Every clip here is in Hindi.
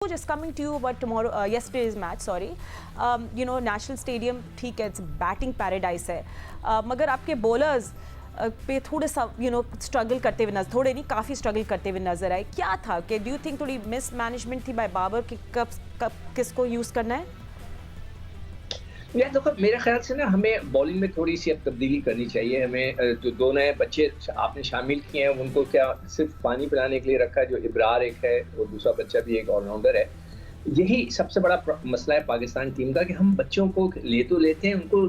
Just coming to you about tomorrow, yesterday's match, sorry. National Stadium, ठीक है, it's batting paradise है. मगर आपके bowlers पे थोड़े सा स्ट्रगल करते हुए नजर, थोड़े नहीं काफ़ी स्ट्रगल करते हुए नजर आए. क्या था कि डू यू थिंक थोड़ी मिस मैनेजमेंट थी बाय बाबर कि कब किसको यूज़ करना है? यार देखो, मेरे ख्याल से ना हमें बॉलिंग में थोड़ी सी अब तब्दीली करनी चाहिए. हमें जो दो नए बच्चे आपने शामिल किए हैं उनको क्या सिर्फ पानी पिलाने के लिए रखा है, जो इब्रार एक है और दूसरा बच्चा भी एक ऑलराउंडर है. यही सबसे बड़ा मसला है पाकिस्तान टीम का कि हम बच्चों को ले तो लेते हैं, उनको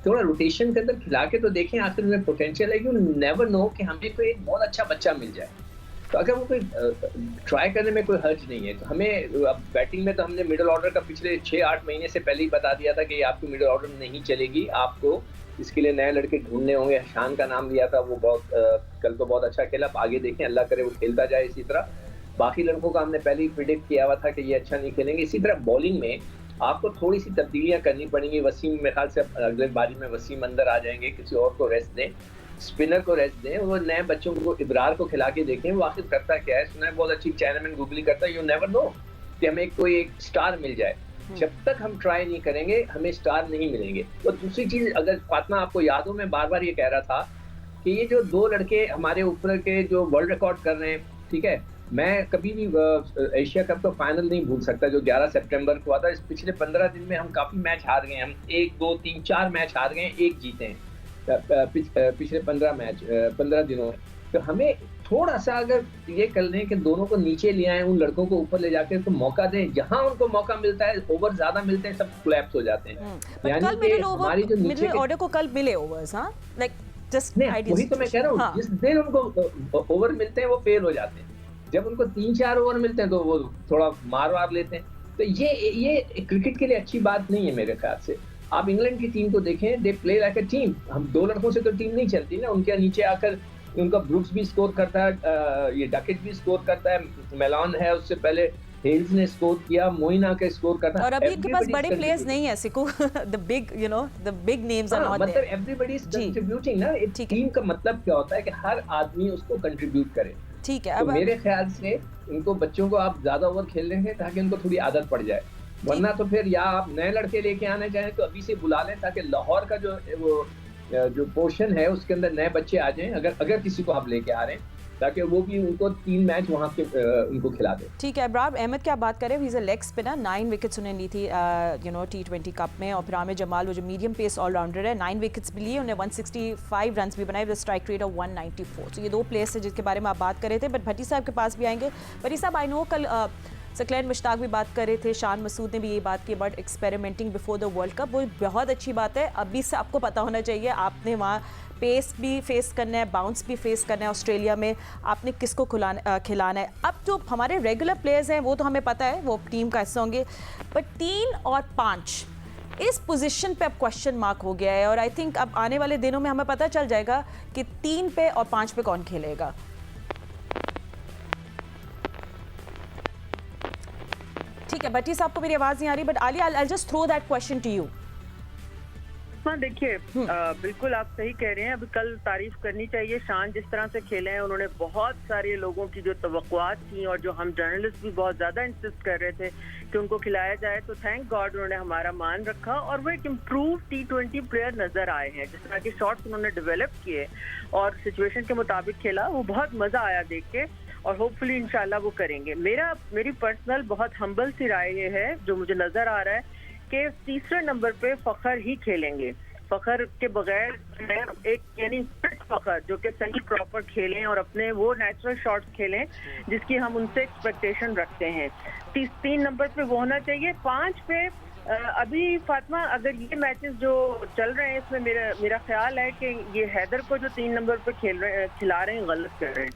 थोड़ा रोटेशन के अंदर खिला के तो देखें आखिर में पोटेंशियल है. यू नेवर नो कि हमें कोई एक बहुत अच्छा बच्चा मिल जाए. तो अगर वो कोई ट्राई करने में कोई हर्ज नहीं है. तो हमें अब बैटिंग में तो हमने मिडल ऑर्डर का पिछले 6-8 महीने से पहले ही बता दिया था कि आपकी मिडल ऑर्डर नहीं चलेगी, आपको इसके लिए नए लड़के ढूंढने होंगे. शान का नाम लिया था, वो बहुत कल तो बहुत अच्छा खेला. अब आगे देखें, अल्लाह करे वो खेलता जाए इसी तरह. बाकी लड़कों का हमने पहले ही प्रिडिक्ट किया हुआ था कि ये अच्छा नहीं खेलेंगे. इसी तरह बॉलिंग में आपको थोड़ी सी तब्दीलियां करनी पड़ेंगी. वसीम मेरे ख्याल से अगले बारी में वसीम अंदर आ जाएंगे, किसी और को रेस्ट दें, स्पिनर को रेस्ट दें. वो नए बच्चों को इब्रार को खिला के देखें वो आखिर करता क्या है. सुना है बहुत अच्छी चैनलमैन गूगली करता है. यू नेवर नो कि हमें कोई एक स्टार मिल जाए. जब तक हम ट्राई नहीं करेंगे हमें स्टार नहीं मिलेंगे. और दूसरी चीज, अगर फातिमा आपको याद हो, मैं बार बार ये कह रहा था कि ये जो दो लड़के हमारे ऊपर के जो वर्ल्ड रिकॉर्ड कर रहे हैं, ठीक है, मैं कभी भी एशिया कप का फाइनल नहीं भूल सकता जो 11 सितंबर को हुआ था. इस पिछले 15 दिन में हम काफी मैच हार गए. हम 1 2 3 4 मैच हार गए, एक जीते हैं पिछले 15 दिनों में. तो हमें थोड़ा सा अगर ये कर लें कि दोनों को नीचे ले आए, उन लड़कों को ऊपर ले जाकर तो मौका दें. जहां उनको मौका मिलता है, ओवर ज्यादा मिलते हैं, सब कोलैप्स हो जाते हैं. यानी कि हमारी जो मिडिल ऑर्डर को कल मिले ओवर्स, हां, लाइक जस्ट वही तो मैं कह रहा हूँ. जिस दिन उनको ओवर मिलते हैं वो फेल हो जाते हैं. जब उनको 3-4 ओवर मिलते हैं तो वो थोड़ा मार लेते हैं. तो ये क्रिकेट के लिए अच्छी बात नहीं है मेरे ख्याल से. आप इंग्लैंड की टीम को देखें, they play like a team. हम दो लड़कों से तो टीम नहीं चलती ना. उनके नीचे आकर उनका ब्रुक्स भी स्कोर करता है, ये डकेट भी स्कोर करता है, मेलान है, उससे पहले हेल्स ने स्कोर किया, मोइन आके स्कोर करता है. और अभी इनके पास बड़े प्लेयर्स नहीं है Siku. The big names are not there. मतलब एवरीबॉडी इज कंट्रीब्यूटिंग ना. एक टीम का मतलब क्या होता है कि हर आदमी उसको कंट्रीब्यूट करे. ठीक है. तो मेरे ख्याल से इनको बच्चों को आप ज्यादा ओवर खेल रहे हैं ताकि इनको थोड़ी आदत पड़ जाए. वरना तो फिर या आप नए लड़के लेके आने चाहें तो अभी से बुला लें ताकि लाहौर का जो पोर्शन है उसके अंदर नए बच्चे आ जाएं, अगर किसी को आप लेके आ रहे हैं, ताकि वो भी उनको 3 मैच वहाँ के उनको खिला दे. ठीक है. इब्रार अहमद क्या बात करें, he is a leg spinner. 9 wickets उन्हें ली थी T20 कप में. और फिर आमिर जमाल वो जो मीडियम पेस ऑलराउंडर है, 9 विकेट्स भी लिए, उन्हें 165 रन भी बनाए विद स्ट्राइक रेट ऑफ 194. तो ये दो प्लेयर्स हैं जिसके बारे में आप बात कर रहे थे. बट भट्टी साहब के पास भी आएंगे. भट्टी साहब, आई नो कल सकलैन मुश्ताक भी बात कर रहे थे, शान मसूद ने भी ये बात की about experimenting before the world cup. वो बहुत अच्छी बात है. अभी से आपको पता होना चाहिए, आपने वहाँ पेस भी फेस करना है, बाउंस भी फेस करना है. ऑस्ट्रेलिया में आपने किसको खिलाना है. अब जो हमारे रेगुलर प्लेयर्स हैं वो तो हमें पता है वो टीम का हिस्सा होंगे, बट 3 और 5 इस पोजीशन पे अब क्वेश्चन मार्क हो गया है. और आई थिंक अब आने वाले दिनों में हमें पता चल जाएगा कि 3 पे और 5 पे कौन खेलेगा. ठीक है, भट्टी साहब को मेरी आवाज़ नहीं आ रही, but Alia, I just throw that question to you. हाँ, देखिए, बिल्कुल आप सही कह रहे हैं. अभी कल तारीफ करनी चाहिए, शान जिस तरह से खेले हैं, उन्होंने बहुत सारे लोगों की जो तवक्कुआत थी और जो हम जर्नलिस्ट भी बहुत ज़्यादा इंसिस्ट कर रहे थे कि उनको खिलाया जाए, तो थैंक गॉड उन्होंने हमारा मान रखा. और वो एक इम्प्रूव T20 प्लेयर नज़र आए हैं. जिस तरह के शॉट्स उन्होंने डेवलप किए और सिचुएशन के मुताबिक खेला, वो बहुत मज़ा आया देख के. और होपफुली इंशाल्लाह वो करेंगे. मेरी पर्सनल बहुत हम्बल सी राय ये है, जो मुझे नज़र आ रहा है, कि तीसरे नंबर पे फ़खर ही खेलेंगे. फ़खर के बगैर एक यानी फिट फ़खर जो कि सही प्रॉपर खेलें और अपने वो नेचुरल शॉट्स खेलें जिसकी हम उनसे एक्सपेक्टेशन रखते हैं. 3 नंबर पे वो होना चाहिए. 5 पे अभी फातिमा, अगर ये मैचेस जो चल रहे हैं इसमें मेरा ख्याल है कि ये हैदर को जो 3 नंबर पे खिला रहे हैं गलत कर रहे हैं.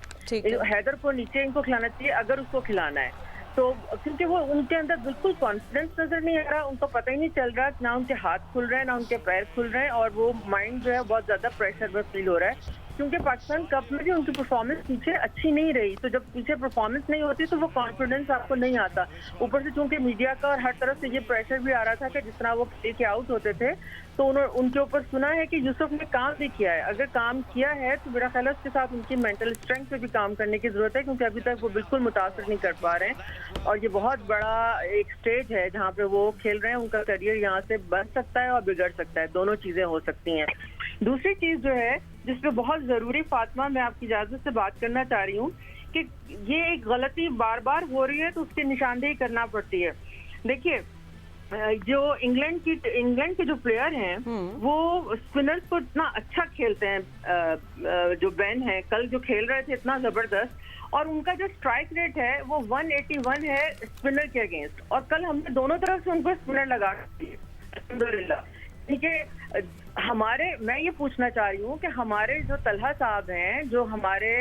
हैदर को नीचे इनको खिलाना चाहिए अगर उसको खिलाना है तो, क्योंकि वो उनके अंदर बिल्कुल कॉन्फिडेंस नजर नहीं आ रहा. उनको पता ही नहीं चल रहा, ना उनके हाथ खुल रहे हैं ना उनके पैर खुल रहे हैं, और वो माइंड जो है बहुत ज्यादा प्रेशर में फील हो रहा है. क्योंकि पाकिस्तान कप में भी उनकी परफॉर्मेंस पीछे अच्छी नहीं रही, तो जब पीछे परफॉर्मेंस नहीं होती तो वो कॉन्फिडेंस आपको नहीं आता। ऊपर से चूंकि मीडिया का और हर तरफ से ये प्रेशर भी आ रहा था कि जिस तरह वो खेल के आउट होते थे, तो उनके ऊपर सुना है कि यूसुफ ने काम भी किया है। अगर काम किया है तो मेरा ख्याल है उसके साथ उनकी मेंटल स्ट्रेंथ पे भी काम करने की जरूरत है, क्योंकि अभी तक वो बिल्कुल मुतासर नहीं कर पा रहे हैं और ये बहुत बड़ा एक स्टेज है जहाँ पे वो खेल रहे हैं। उनका करियर यहाँ से बन सकता है और बिगड़ सकता है, दोनों चीजें हो सकती हैं। दूसरी चीज जो है जिसपे बहुत जरूरी, फातिमा मैं आपकी इजाजत से बात करना चाह रही हूँ कि ये एक गलती बार बार हो रही है तो उसकी निशानदेही करना पड़ती है। देखिए, जो इंग्लैंड के जो प्लेयर हैं वो स्पिनर्स को इतना अच्छा खेलते हैं। जो बेन है कल जो खेल रहे थे इतना जबरदस्त, और उनका जो स्ट्राइक रेट है वो 181 है स्पिनर के अगेंस्ट, और कल हमने दोनों तरफ से उनको स्पिनर लगा दिए अल्हम्दुलिल्लाह। ठीक है, मैं ये पूछना चाह रही हूँ कि हमारे जो तलहा साहब हैं, जो हमारे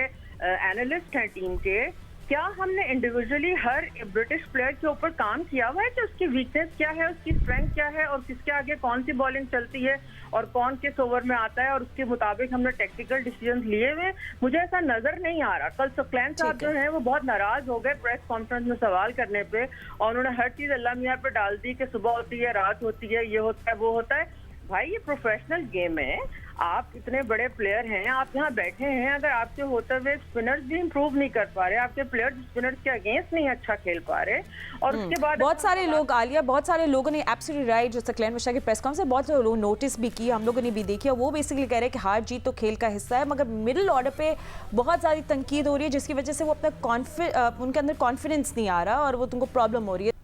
एनालिस्ट हैं टीम के, क्या हमने इंडिविजुअली हर ब्रिटिश प्लेयर के ऊपर काम किया हुआ है कि उसकी वीकनेस क्या है, उसकी स्ट्रेंथ क्या है और किसके आगे कौन सी बॉलिंग चलती है और कौन किस ओवर में आता है, और उसके मुताबिक हमने टेक्निकल डिसीजन लिए हुए? मुझे ऐसा नजर नहीं आ रहा। कल सकलैन साहब जो हैं वो बहुत नाराज हो गए प्रेस कॉन्फ्रेंस में सवाल करने पे, और उन्होंने हर चीज अल्लाह मियां पे डाल दी कि सुबह होती है, रात होती है, ये होता है, वो होता है। भाई ये प्रोफेशनल गेम है, आप इतने बड़े प्लेयर हैं, आप यहाँ बैठे हैं, अगर आपसे होते हुए स्पिनर्स भी इंप्रूव नहीं कर पा रहे, आपके प्लेयर्स स्पिनर्स के अगेंस्ट नहीं अच्छा खेल पा रहे, और उसके बाद बहुत सारे लोग, आलिया, बहुत सारे लोगों ने एब्सोल्युटली राइट, जो सकलैन मिश्रा की प्रेस कॉन्फ्रेंस बहुत सारे लोग नोटिस भी की, हम लोगों ने भी देखी, वो बेसिकली कह रहे हैं कि हार जीत तो खेल का हिस्सा है, मगर मिडिल ऑर्डर पे बहुत ज़्यादा तनकीद हो रही है जिसकी वजह से वो अपना उनके अंदर कॉन्फिडेंस नहीं आ रहा और वो तुमको प्रॉब्लम हो रही है।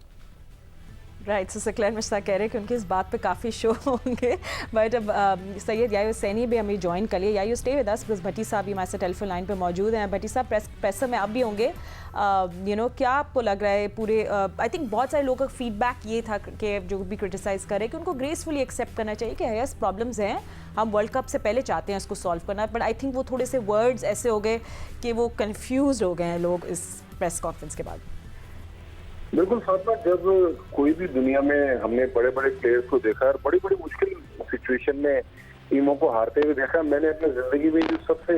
राइट, सो सकलैन मिश्रा कह रहे हैं कि उनकी इस बात पे काफ़ी शो होंगे, बट अब सैयद यायूर सैनी भी हमें ज्वाइन कर लिए। यायूर स्टे विद अस बिकॉज भट्टी साहब भी हमारे साथ टेलीफोन लाइन पे मौजूद हैं। भट्टी साहब प्रेसर में आप भी होंगे, क्या आपको लग रहा है पूरे आई थिंक बहुत सारे लोगों का फीडबैक ये था कि जो भी क्रिटिसाइज कर रहे हैं कि उनको ग्रेसफुली एक्सेप्ट करना चाहिए कि यस प्रॉब्लम्स हैं, हम वर्ल्ड कप से पहले चाहते हैं इसको सॉल्व करना, बट आई थिंक वो थोड़े से वर्ड्स ऐसे हो गए कि वो कन्फ्यूज हो गए हैं लोग इस प्रेस कॉन्फ्रेंस के बाद। बिल्कुल फातिमा, जब कोई भी दुनिया में हमने बड़े बड़े प्लेयर्स को देखा और बड़ी बड़ी मुश्किल सिचुएशन में टीमों को हारते हुए देखा, मैंने अपनी जिंदगी में जो सबसे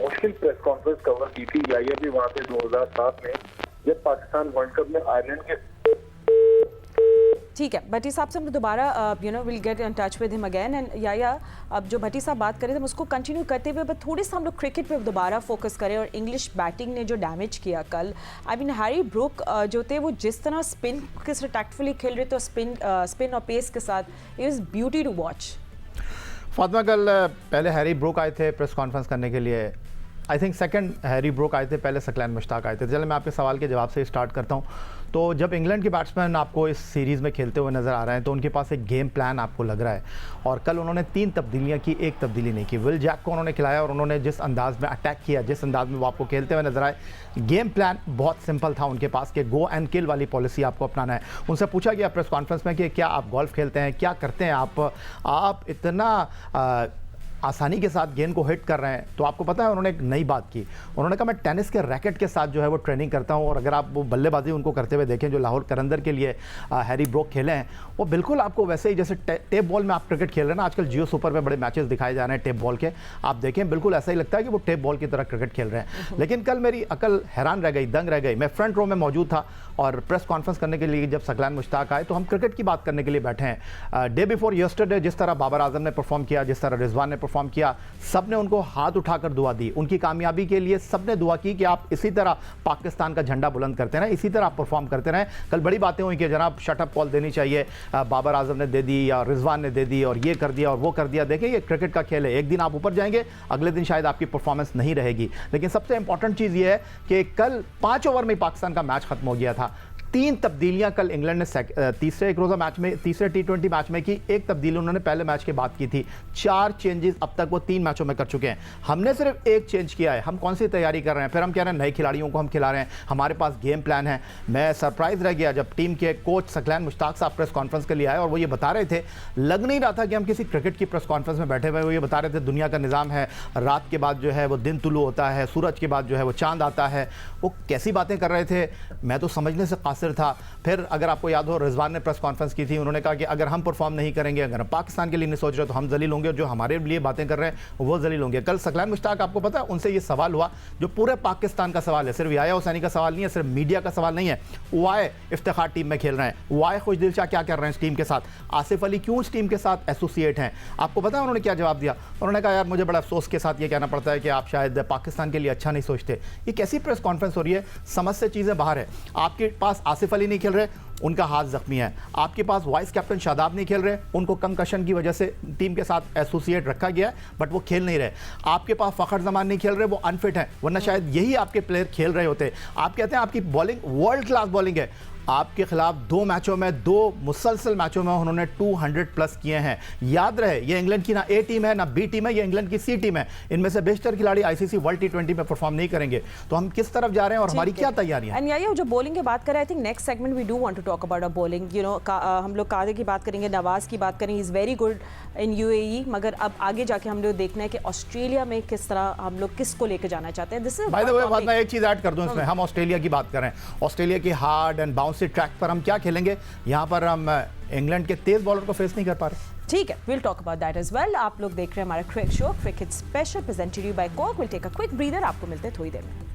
मुश्किल प्रेस कॉन्फ्रेंस कवर की थी, या भी वहाँ पे 2007 में जब पाकिस्तान वर्ल्ड कप में आयरलैंड के। ठीक है, भट्टी साहब से हम दोबारा will get in touch with him again and या अब जो भट्टी साहब बात कर रहे थे हम उसको कंटिन्यू करते हुए, बट थोड़ी सा हम लोग क्रिकेट पे दोबारा फोकस करें और इंग्लिश बैटिंग ने जो डैमेज किया कल। आई मीन हैरी ब्रूक जो थे वो जिस तरह स्पिन के साथ टैक्टफुली खेल रहे थे, स्पिन और पेस के साथ, it is beauty to watch. Fatima, कल पहले हैरी ब्रूक आए थे प्रेस कॉन्फ्रेंस करने के लिए, I think second Harry Brook आए थे, पहले सकलैन मुश्ताक आए थे। चलिए मैं आपके सवाल के जवाब से स्टार्ट करता हूं। तो जब इंग्लैंड के बैट्समैन आपको इस सीरीज़ में खेलते हुए नज़र आ रहे हैं तो उनके पास एक गेम प्लान आपको लग रहा है, और कल उन्होंने 3 तब्दीलियां की, एक तब्दीली नहीं की। विल जैक को उन्होंने खिलाया और उन्होंने जिस अंदाज में अटैक किया, जिस अंदाज में वो आपको खेलते हुए नजर आए, गेम प्लान बहुत सिंपल था उनके पास कि गो एंड किल वाली पॉलिसी आपको अपनाना है। उनसे पूछा गया प्रेस कॉन्फ्रेंस में कि क्या आप गोल्फ खेलते हैं, क्या करते हैं आप इतना आसानी के साथ गेंद को हिट कर रहे हैं? तो आपको पता है उन्होंने एक नई बात की, उन्होंने कहा मैं टेनिस के रैकेट के साथ जो है वो ट्रेनिंग करता हूं, और अगर आप वो बल्लेबाजी उनको करते हुए देखें जो लाहौर करंदर के लिए हैरी ब्रूक खेले हैं, वो बिल्कुल आपको वैसे ही जैसे टेप बॉल में आप क्रिकेट खेल रहे हैं ना, आजकल जियो सुपर पे बड़े मैचेस दिखाए जा रहे हैं टेप बॉल के, आप देखें बिल्कुल ऐसा ही लगता है कि वो टेप बॉल की तरह क्रिकेट खेल रहे हैं। लेकिन कल मेरी अकल हैरान रह गई, दंग रह गई। मैं फ्रंट रो में मौजूद था और प्रेस कॉन्फ्रेंस करने के लिए जब सकलैन मुश्ताक आए तो हम क्रिकेट की बात करने के लिए बैठे हैं। डे बिफोर यस्टरडे जिस तरह बाबर आजम ने परफॉर्म किया, जिस तरह रिजवान ने परफॉर्म किया, सबने उनको हाथ उठाकर दुआ दी, उनकी कामयाबी के लिए सबने दुआ की कि आप इसी तरह पाकिस्तान का झंडा बुलंद करते रहें, इसी तरह आप परफॉर्म करते रहें। कल बड़ी बातें हुई कि जनाब शटअप कॉल देनी चाहिए, बाबर आजम ने दे दी या रिजवान ने दे दी, और ये कर दिया और वो कर दिया। देखिए ये क्रिकेट का खेल है, एक दिन आप ऊपर जाएंगे, अगले दिन शायद आपकी परफॉर्मेंस नहीं रहेगी। लेकिन सबसे इंपॉर्टेंट चीज़ ये है कि कल 5 ओवर में पाकिस्तान का मैच खत्म हो गया था। 3 तब्दीलियां कल इंग्लैंड ने तीसरे एक रोज़ा मैच में, तीसरे T20 मैच में की। एक तब्दीली उन्होंने पहले मैच के बाद की थी। 4 चेंजेस अब तक वो 3 मैचों में कर चुके हैं। हमने सिर्फ एक चेंज किया है। हम कौन सी तैयारी कर रहे हैं? फिर हम कह रहे हैं नए खिलाड़ियों को हम खिला रहे हैं, हमारे पास गेम प्लान है। मैं सरप्राइज रह गया जब टीम के कोच सकलैन मुश्ताक साहब प्रेस कॉन्फ्रेंस के लिए आए और वो ये बता रहे थे, लग नहीं रहा था कि हम किसी क्रिकेट की प्रेस कॉन्फ्रेंस में बैठे हुए। वो ये बता रहे थे दुनिया का निज़ाम है, रात के बाद जो है वो दिन तुलू होता है, सूरज के बाद जो है वो चांद आता है। वो कैसी बातें कर रहे थे, मैं तो समझने से कासिर नासिर था, फिर अगर आपको याद हो रिजवान ने प्रेस कॉन्फ्रेंस की थी, उन्होंने कहा कि अगर हम परफॉर्म नहीं करेंगे, अगर हम पाकिस्तान के लिए नहीं सोच रहे तो हम जलील होंगे, जो हमारे लिए बातें कर रहे हैं वो जलील होंगे। कल सकलैन मुश्ताक, आपको पता है उनसे ये सवाल हुआ जो पूरे पाकिस्तान का सवाल है, सिर्फ याया हुसैनी का सवाल नहीं है, सिर्फ मीडिया का सवाल नहीं है, वाई इफ्तिखार टीम में खेल रहे हैं, वाई खुशदिल शाह क्या कर रहे हैं इस टीम के साथ, आसिफ अली क्यों इस टीम के साथ एसोसिएट हैं। आपको पता है उन्होंने क्या जवाब दिया? उन्होंने कहा यार मुझे बड़ा अफसोस के साथ ये कहना पड़ता है कि आप शायद पाकिस्तान के लिए अच्छा नहीं सोचते। ये कैसी प्रेस कॉन्फ्रेंस हो रही है? समझ से चीज़ें बाहर है। आपके पास आसिफ अली नहीं खेल रहे, उनका हाथ जख्मी है, आपके पास वाइस कैप्टन शादाब नहीं खेल रहे, उनको कंकशन की वजह से टीम के साथ एसोसिएट रखा गया है बट वो खेल नहीं रहे, आपके पास फ़खर जमान नहीं खेल रहे, वो अनफिट हैं, वरना शायद यही आपके प्लेयर खेल रहे होते। आप कहते हैं आपकी बॉलिंग वर्ल्ड क्लास बॉलिंग है, आपके खिलाफ 2 मैचों में, 2 मुसलसल मैचों में उन्होंने 200 प्लस किए हैं। याद रहे ये इंग्लैंड की ना ए टीम है ना बी टीम है, ये इंग्लैंड की सी टीम है। इनमें से बेशतर खिलाड़ी आईसीसी वर्ल्ड टी20 में परफॉर्म नहीं करेंगे, तो हम किस तरफ जा रहे हैं और हमारी क्या तैयारियां हैं? एंड याया जो बॉलिंग की बात करें, I think next segment we do want to talk about a bowling. You know हम लोग कादे की बात करेंगे, नवाज की बात करेंगे, is very good in UAE, मगर अब आगे जाके हम लोग देखना है कि ऑस्ट्रेलिया में किस तरह हम लोग किसको लेकर जाना चाहते हैं। This is by the way मैं एक चीज़ ऐड कर दूं इसमें, हम ऑस्ट्रेलिया की बात करें, ऑस्ट्रेलिया की हार्ड एंड बाउंसी ट्रैक पर हम क्या खेलेंगे, यहाँ पर हम इंग्लैंड के तेज बॉलर को फेस नहीं कर पा रहे। ठीक है, will talk about that as well. आप लोग देख रहे हैं हमारा cricket show, cricket special presented you by Coke. Will take a quick breather, आपको मिलते हैं थोड़ी देर में।